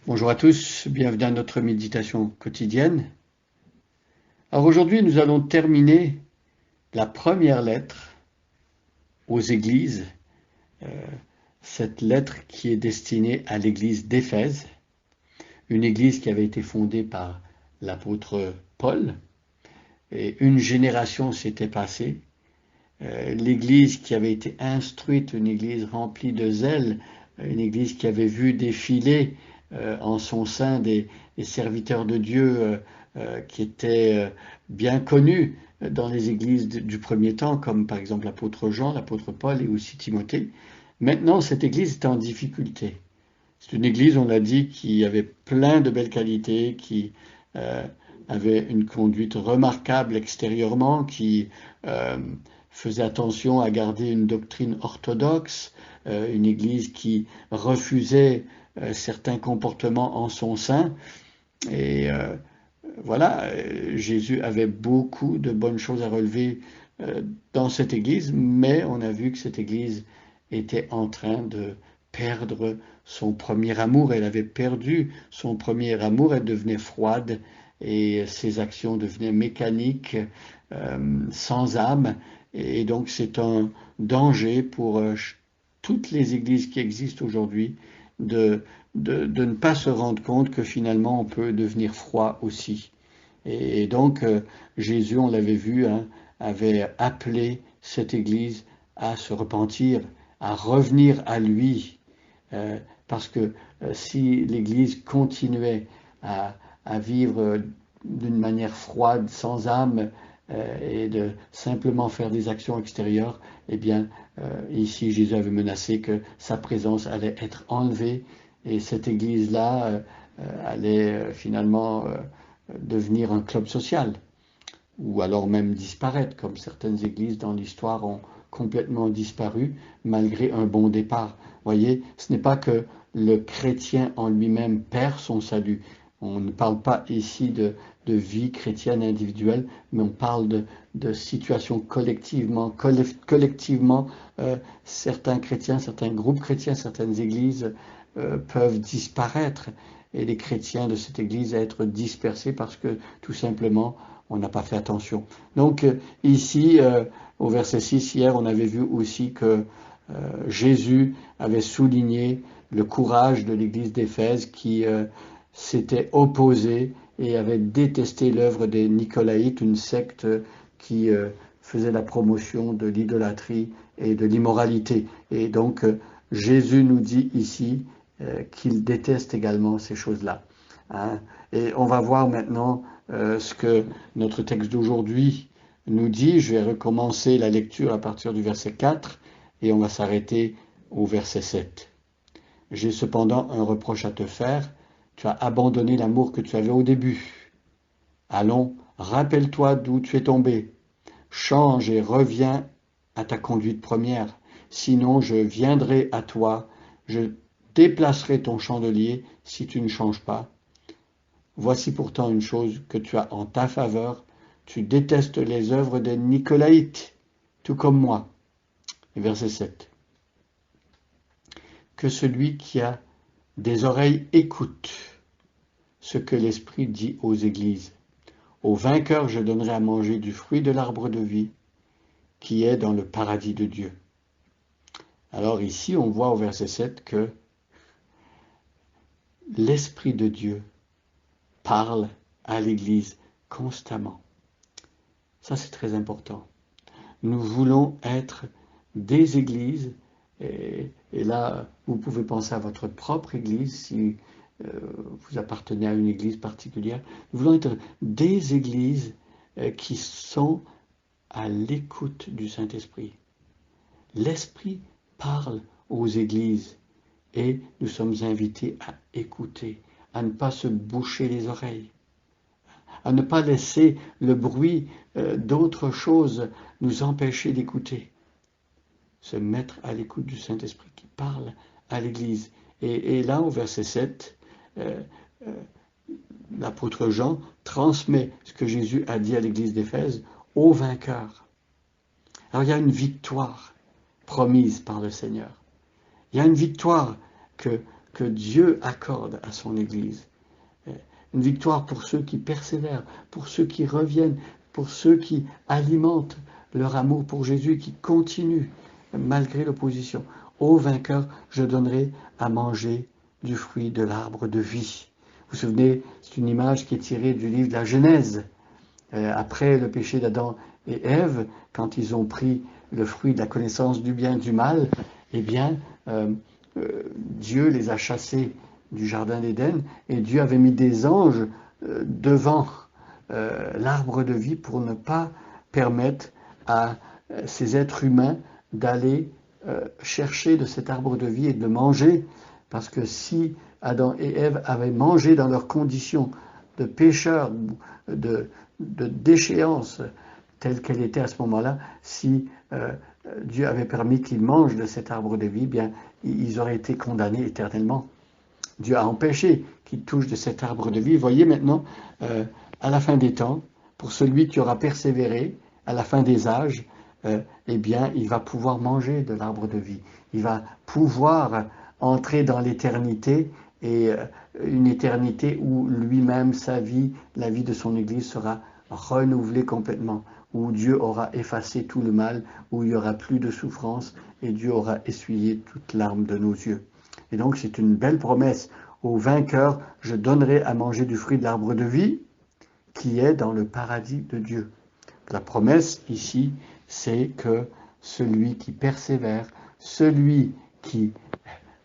Bonjour à tous, bienvenue à notre méditation quotidienne. Alors aujourd'hui, nous allons terminer la première lettre aux églises, euh, cette lettre qui est destinée à l'église d'Éphèse, une église qui avait été fondée par l'apôtre Paul, et une génération s'était passée. L'église qui avait été instruite, une église remplie de zèle, une église qui avait vu défiler en son sein des serviteurs de Dieu qui étaient bien connus dans les églises du premier temps, comme par exemple l'apôtre Jean, l'apôtre Paul et aussi Timothée. Maintenant, cette église est en difficulté. C'est une église, on l'a dit, qui avait plein de belles qualités, qui euh, avait une conduite remarquable extérieurement, qui faisait attention à garder une doctrine orthodoxe, une église qui refusait certains comportements en son sein. Et voilà, Jésus avait beaucoup de bonnes choses à relever dans cette église, mais on a vu que cette église était en train de perdre son premier amour. Elle avait perdu son premier amour, elle devenait froide et ses actions devenaient mécaniques, sans âme. Et donc c'est un danger pour toutes les églises qui existent aujourd'hui de, de ne pas se rendre compte que finalement on peut devenir froid aussi. Et donc Jésus, on l'avait vu, hein, avait appelé cette église à se repentir, à revenir à lui, parce que si l'Église continuait à vivre d'une manière froide, sans âme, et de simplement faire des actions extérieures, eh bien, ici, Jésus avait menacé que sa présence allait être enlevée et cette Église-là allait finalement devenir un club social ou alors même disparaître, comme certaines églises dans l'histoire ont complètement disparu malgré un bon départ. Voyez, ce n'est pas que le chrétien en lui-même perd son salut. On ne parle pas ici de vie chrétienne individuelle, mais on parle de situations collectivement, certains chrétiens, certains groupes chrétiens, certaines églises peuvent disparaître et les chrétiens de cette église être dispersés parce que tout simplement on n'a pas fait attention. Donc ici, au verset 6, hier, on avait vu aussi que Jésus avait souligné le courage de l'église d'Éphèse qui s'était opposée et avait détesté l'œuvre des Nicolaïtes, une secte qui faisait la promotion de l'idolâtrie et de l'immoralité. Et donc Jésus nous dit ici qu'il déteste également ces choses-là. Hein. Et on va voir maintenant ce que notre texte d'aujourd'hui nous dit. Je vais recommencer la lecture à partir du verset 4 et on va s'arrêter au verset 7. J'ai cependant un reproche à te faire. Tu as abandonné l'amour que tu avais au début. Allons, rappelle-toi d'où tu es tombé. Change et reviens à ta conduite première. Sinon, je viendrai à toi. Je déplacerai ton chandelier si tu ne changes pas. Voici pourtant une chose que tu as en ta faveur, tu détestes les œuvres des Nicolaïtes, tout comme moi. Et verset 7. Que celui qui a des oreilles écoute ce que l'Esprit dit aux églises. Au vainqueur, je donnerai à manger du fruit de l'arbre de vie qui est dans le paradis de Dieu. Alors ici, on voit au verset 7 que l'Esprit de Dieu parle à l'Église constamment. Ça, c'est très important. Nous voulons être des églises, et là, vous pouvez penser à votre propre église si vous appartenez à une église particulière. Nous voulons être des églises qui sont à l'écoute du Saint-Esprit. L'Esprit parle aux églises et nous sommes invités à écouter, à ne pas se boucher les oreilles, à ne pas laisser le bruit d'autres choses nous empêcher d'écouter. Se mettre à l'écoute du Saint-Esprit qui parle à l'Église. Et là, au verset 7, euh, euh, l'apôtre Jean transmet ce que Jésus a dit à l'Église d'Éphèse au vainqueur. Alors il y a une victoire promise par le Seigneur. Il y a une victoire que que Dieu accorde à son Église. Une victoire pour ceux qui persévèrent, pour ceux qui reviennent, pour ceux qui alimentent leur amour pour Jésus, qui continuent malgré l'opposition. Ô vainqueur, je donnerai à manger du fruit de l'arbre de vie. Vous vous souvenez, c'est une image qui est tirée du livre de la Genèse. Après le péché d'Adam et Ève, quand ils ont pris le fruit de la connaissance du bien et du mal, eh bien, Dieu les a chassés du jardin d'Éden, et Dieu avait mis des anges devant l'arbre de vie pour ne pas permettre à ces êtres humains d'aller chercher de cet arbre de vie et de le manger, parce que si Adam et Ève avaient mangé dans leurs conditions de pécheurs, de déchéance telle qu'elle était à ce moment-là, si Dieu avait permis qu'ils mangent de cet arbre de vie, bien, ils auraient été condamnés éternellement. Dieu a empêché qu'ils touchent de cet arbre de vie. Voyez maintenant, à la fin des temps, pour celui qui aura persévéré, à la fin des âges, eh bien, il va pouvoir manger de l'arbre de vie. Il va pouvoir entrer dans l'éternité, et une éternité où lui-même, sa vie, la vie de son Église sera renouvelée complètement, où Dieu aura effacé tout le mal, où il n'y aura plus de souffrance, et Dieu aura essuyé toute larme de nos yeux. Et donc c'est une belle promesse. Aux vainqueurs, je donnerai à manger du fruit de l'arbre de vie, qui est dans le paradis de Dieu. La promesse ici, c'est que celui qui persévère, celui qui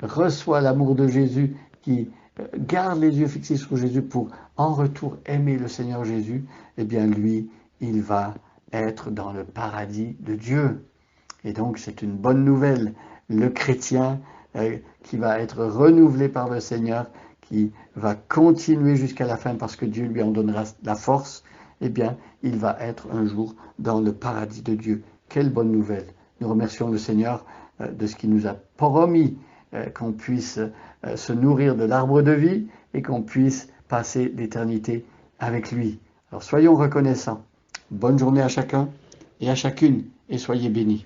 reçoit l'amour de Jésus, qui garde les yeux fixés sur Jésus pour en retour aimer le Seigneur Jésus, eh bien lui, il va être dans le paradis de Dieu. Et donc c'est une bonne nouvelle. Le chrétien qui va être renouvelé par le Seigneur, qui va continuer jusqu'à la fin parce que Dieu lui en donnera la force, eh bien il va être un jour dans le paradis de Dieu. Quelle bonne nouvelle. Nous remercions le Seigneur de ce qu'il nous a promis, qu'on puisse se nourrir de l'arbre de vie et qu'on puisse passer l'éternité avec lui. Alors soyons reconnaissants. Bonne journée à chacun et à chacune, et soyez bénis.